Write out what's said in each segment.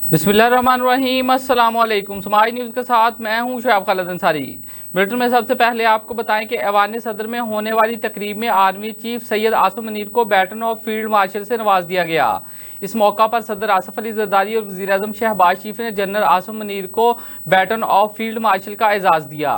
बिस्मिल्लाहिर्रहमानिर्रहीम, अस्सलाम वालेकुम। समाई न्यूज़ के साथ मैं हूं शुएब खालिद अंसारी। बुलेटिन में सबसे पहले आपको बताएं कि ऐवान सदर में होने वाली तकरीब में आर्मी चीफ सैयद आसिम मुनीर को बैटन ऑफ फील्ड मार्शल से नवाज दिया गया। इस मौका पर सदर आसफ अली जरदारी और वज़ीर आज़म शहबाज शरीफ ने जनरल आसिम मुनीर को बैटन ऑफ फील्ड मार्शल का एजाज़ दिया।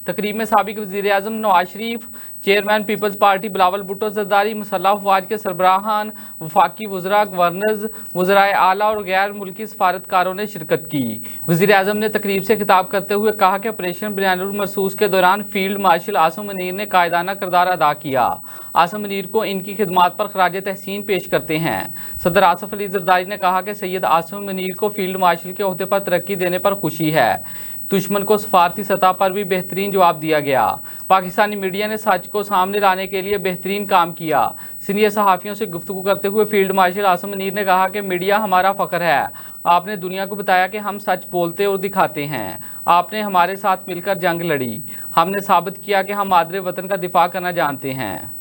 तकरीब में साबिक वज़ीर आज़म Nawaz Sharif, chairman Peoples Party Bilawal Bhutto Zardari, मुसल्लह अफवाज के सरबराहान, वफाकी वज़रा, गवर्नर्स, वज़राए आला और गैर मुल्की सफारतकारों ने शिरकत की। वज़ीर आज़म ने तकरीब से खिताब करते हुए कहा कि ऑपरेशन बुनियानुल मरसूस के दौरान फील्ड मार्शल आसिम मुनीर ने कायदाना किरदार अदा किया। आसिम मुनीर को इनकी खिदमात पर खराज तहसीन पेश करते हैं। सदर आसफ अली जरदारी ने कहा कि सैयद आसिम मुनीर को फील्ड मार्शल के ओहदे पर तरक्की देने पर खुशी है। दुश्मन को सफारती सतह पर भी बेहतरीन जवाब दिया गया। पाकिस्तानी मीडिया ने सच को सामने लाने के लिए बेहतरीन काम किया। सीनियर सहाफ़ियों से गुफ्तगू करते हुए फील्ड मार्शल आसिम मुनीर ने कहा कि मीडिया हमारा फ़ख्र है। आपने दुनिया को बताया कि हम सच बोलते और दिखाते हैं। आपने हमारे साथ मिलकर जंग लड़ी। हमने साबित किया कि हम मादरे वतन का दिफा करना जानते हैं।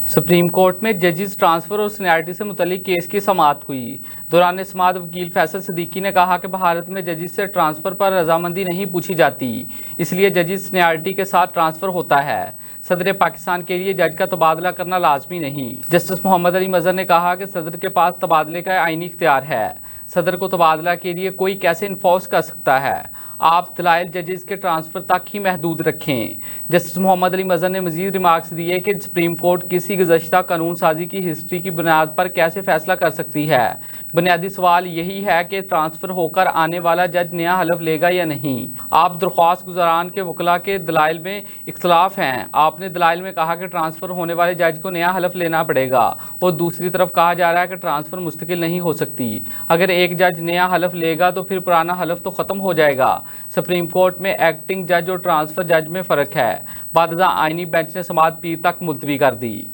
सुप्रीम कोर्ट में जजेस ट्रांसफर और सीनियरिटी से मुतल्लिक केस की समाअत हुई। दौरान समाअत वकील फैसल सिद्दीकी ने कहा कि भारत में जजेस से ट्रांसफर पर रजामंदी नहीं पूछी जाती, इसलिए जजेस सीनियरिटी के साथ ट्रांसफर होता है। सदर पाकिस्तान के लिए जज का तबादला करना लाजमी नहीं। जस्टिस मोहम्मद अली मजहर ने कहा कि सदर के पास तबादले का आईनी इख्तियार है। सदर को तबादला के लिए कोई कैसे इन्फोर्स कर सकता है? आप दलाइल जजेस के ट्रांसफर तक ही महदूद रखें। जस्टिस मोहम्मद अली मजहर ने मजीद रिमार्क्स दिए कि सुप्रीम कोर्ट किसी गुज़श्ता कानून साजी की हिस्ट्री की बुनियाद पर कैसे फैसला कर सकती है। बुनियादी सवाल यही है कि ट्रांसफर होकर आने वाला जज नया हलफ लेगा या नहीं। आप दरख्वास्त गुजारान के वकला के दलाइल में इख्तलाफ हैं। आपने दलाइल में कहा कि ट्रांसफर होने वाले जज को नया हलफ लेना पड़ेगा और दूसरी तरफ कहा जा रहा है कि ट्रांसफर मुस्तकिल नहीं हो सकती। अगर एक जज नया हलफ लेगा तो फिर पुराना हलफ तो खत्म हो जाएगा। सुप्रीम कोर्ट में एक्टिंग जज और ट्रांसफर जज में फर्क है। बादशाह आईनी बेंच ने समाअत पीर तक मुलतवी कर दी।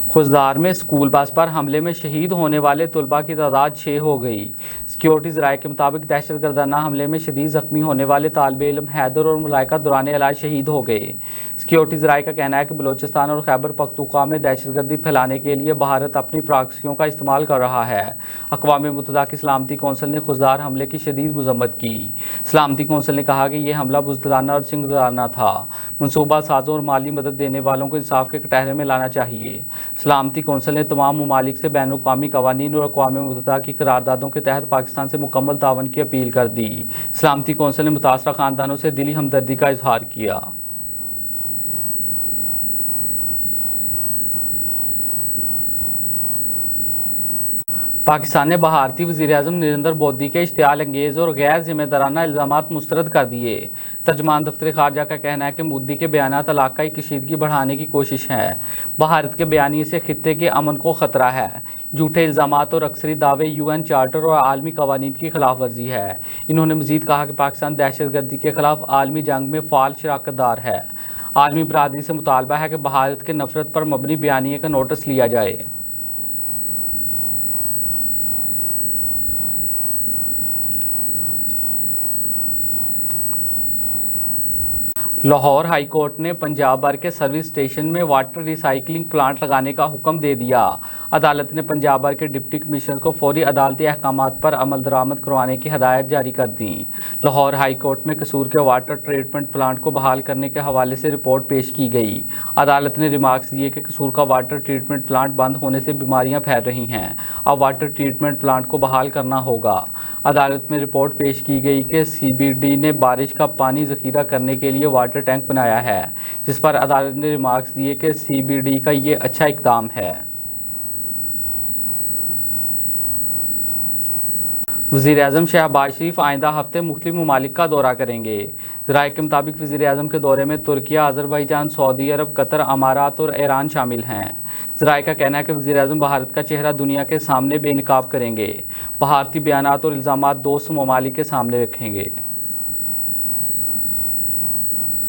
खुजदार में स्कूल बस पर हमले में शहीद होने वाले तलबा की तादाद 6 हो गई। सिक्योरिटीज़ राय के मुताबिक दहशतगर्दाना हमले में शदीद जख्मी होने वाले तालिब इल्म हैदर और मुलाइका दौरान इलाज शहीद हो गए। सिक्योरिटीज़ राय का कहना है कि बलोचिस्तान और खैबर पख्तूनख्वा में दहशतगर्दी फैलाने के लिए भारत अपनी प्रॉक्सियों का इस्तेमाल कर रहा है। अक़वाम मुत्तहिदा की सलामती कौंसिल ने खुजदार हमले की शदीद मजम्मत की। सलामती कौंसिल ने कहा कि यह हमला बुज़दिलाना और सिंगदाराना था। मनसूबा साजों और माली मदद देने वालों को इंसाफ के कटहरे में लाना चाहिए। सलामती कौंसिल ने तमाम ममालिक से बैनुल अक़वामी कवानीन और अक़वाम मुत्तहिदा की करारदादों के तहत पाकिस्तान से मुकम्मल तावन की अपील कर दी। सलामती कौंसिल ने मुतासरा ख़ानदानों से दिली हमदर्दी का इजहार किया। पाकिस्तान ने भारतीय वज़ीर आज़म नरेंद्र मोदी के इश्तियाल अंगेज़ और गैर जिम्मेदाराना इल्ज़ामात मुस्तरद कर दिए। तर्जमान दफ्तर खारजा का कहना है कि मोदी के बयानात इलाकाई कशीदगी बढ़ाने की कोशिश है। भारत के बयानी से खित्ते के अमन को खतरा है। झूठे इल्ज़ामात और अक्सरी दावे UN चार्टर और आलमी कवानीन की खिलाफ वर्जी है। इन्होंने मजीद कहा कि पाकिस्तान दहशतगर्दी के खिलाफ आलमी जंग में फ़ाल शराकतदार है। आलमी बरादरी से मुतालबा है कि भारत के नफरत पर मबनी बयानिए का नोटिस लिया जाए। लाहौर हाई कोर्ट ने पंजाब भर के सर्विस स्टेशन में वाटर रिसाइकलिंग प्लांट लगाने का हुक्म दे दिया। अदालत ने पंजाब भर के डिप्टी कमिश्नर को फौरी अदालती अहकामात पर अमल दरामद करवाने की हदायत जारी कर दी। लाहौर हाई कोर्ट में कसूर के वाटर ट्रीटमेंट प्लांट को बहाल करने के हवाले से रिपोर्ट पेश की गई। अदालत ने रिमार्क्स दिए कि कसूर का वाटर ट्रीटमेंट प्लांट बंद होने से बीमारियां फैल रही हैं। अब वाटर ट्रीटमेंट प्लांट को बहाल करना होगा। अदालत में रिपोर्ट पेश की गई कि CBD ने बारिश का पानी जखीरा करने के लिए वाटर टैंक बनाया है, जिस पर अदालत ने रिमार्क्स दिए कि CBD का ये अच्छा इक़दाम है। वज़ीर आज़म शहबाज शरीफ आइंदा हफ्ते मुख्तलिफ ममालिक का दौरा करेंगे। ज़राए के मुताबिक वज़ीर आज़म के दौरे में तुर्किया, अज़रबैजान, सऊदी अरब, कतर, अमारात और ईरान शामिल हैं। ज़राए का कहना है कि वज़ीर आज़म भारत का चेहरा दुनिया के सामने बेनकाब करेंगे। भारतीय बयानात और इल्ज़ामात दोस्त ममालिक के सामने रखेंगे।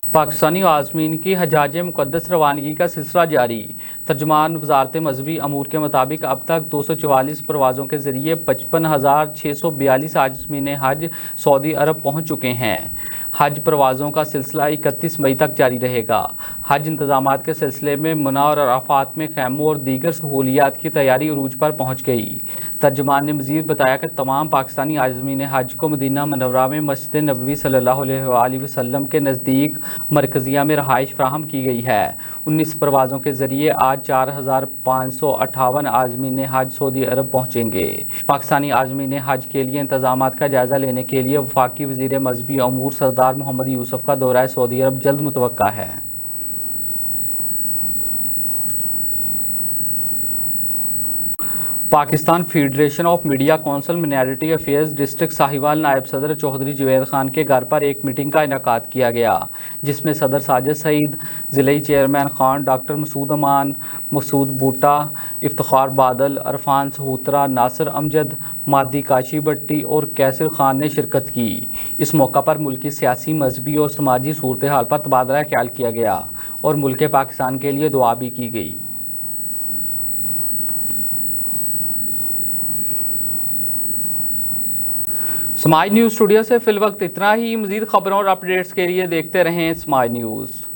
पाकिस्तानी आज़मीन की हजाज मुक़द्दस रवानगी का सिलसिला जारी। तर्जुमान वज़ारत मजहबी अमूर के मुताबिक अब तक 244 परवाज़ों के ज़रिए 55,642 आज़मीन हज सऊदी अरब पहुँच चुके हैं। हज परवाज़ों का सिलसिला 31 मई तक जारी रहेगा। हज इंतज़ामात के सिलसिले में मुना और अराफात में खैमों और दीगर सहूलियात की तैयारी उरूज पर पहुँच गई। तर्जुमान ने मज़ीद बताया कि तमाम पाकिस्तानी आज़मीन हज को मदीना मुनव्वरा में मस्जिद नबवी सल्लल्लाहु अलैहि वसल्लम के नज़दीक मरकजिया में रहाइश फ्राहम की गई है। 19 परवाज़ों के जरिए आज 4,558 आज़मीन हज सऊदी अरब पहुँचेंगे। पाकिस्तानी आज़मीन हज के लिए इंतजामात का जायजा लेने के लिए वफाकी वज़ीर मजहबी अमूर सरदार मोहम्मद यूसुफ का दौरा सऊदी अरब जल्द मुतवक्का है। Pakistan federation of media council minority affairs district Sahiwal नायब सदर चौधरी जुवैद खान के घर पर एक मीटिंग का इनेकाद किया गया, जिसमें सदर साजिद सईद, ज़िले चेयरमैन खान, डॉक्टर मसूद अमान, मसूद बूटा, इफ्तिखार बादल, अरफान सहूतरा, नासिर अमजद, मादी काशी भट्टी और कैसर खान ने शिरकत की। इस मौका पर मुल्क की सियासी, मजहबी और समाजी सूरत हाल पर तबादला ख्याल किया गया और मुल्क पाकिस्तान के लिए दुआ भी की गई। समाज न्यूज़ स्टूडियो से फिल वक्त इतना ही। मज़ीद खबरों और अपडेट्स के लिए देखते रहें समाज न्यूज़।